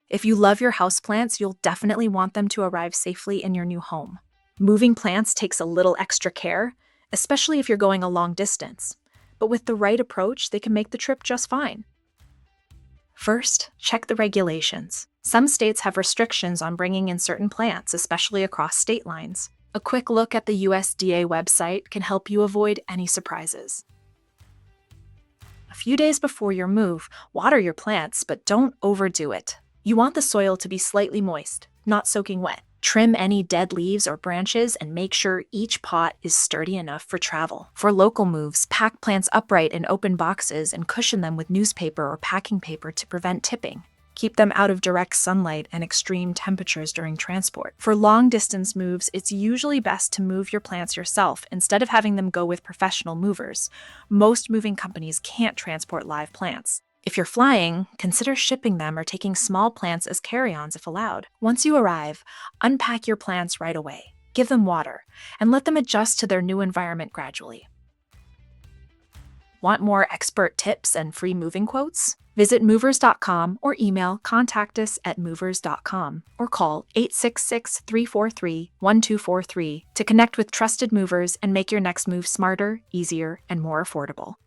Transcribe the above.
If you love your houseplants, you'll definitely want them to arrive safely in your new home. Moving plants takes a little extra care, especially if you're going a long distance. But with the right approach, they can make the trip just fine. First, check the regulations. Some states have restrictions on bringing in certain plants, especially across state lines. A quick look at the USDA website can help you avoid any surprises. A few days before your move, water your plants, but don't overdo it. You want the soil to be slightly moist, not soaking wet. Trim any dead leaves or branches and make sure each pot is sturdy enough for travel. For local moves, pack plants upright in open boxes and cushion them with newspaper or packing paper to prevent tipping. Keep them out of direct sunlight and extreme temperatures during transport. For long-distance moves, it's usually best to move your plants yourself instead of having them go with professional movers. Most moving companies can't transport live plants. If you're flying, consider shipping them or taking small plants as carry-ons if allowed. Once you arrive, unpack your plants right away. Give them water, and let them adjust to their new environment gradually. Want more expert tips and free moving quotes? Visit movers.com or email contactus@movers.com or call 866-343-1243 to connect with trusted movers and make your next move smarter, easier, and more affordable.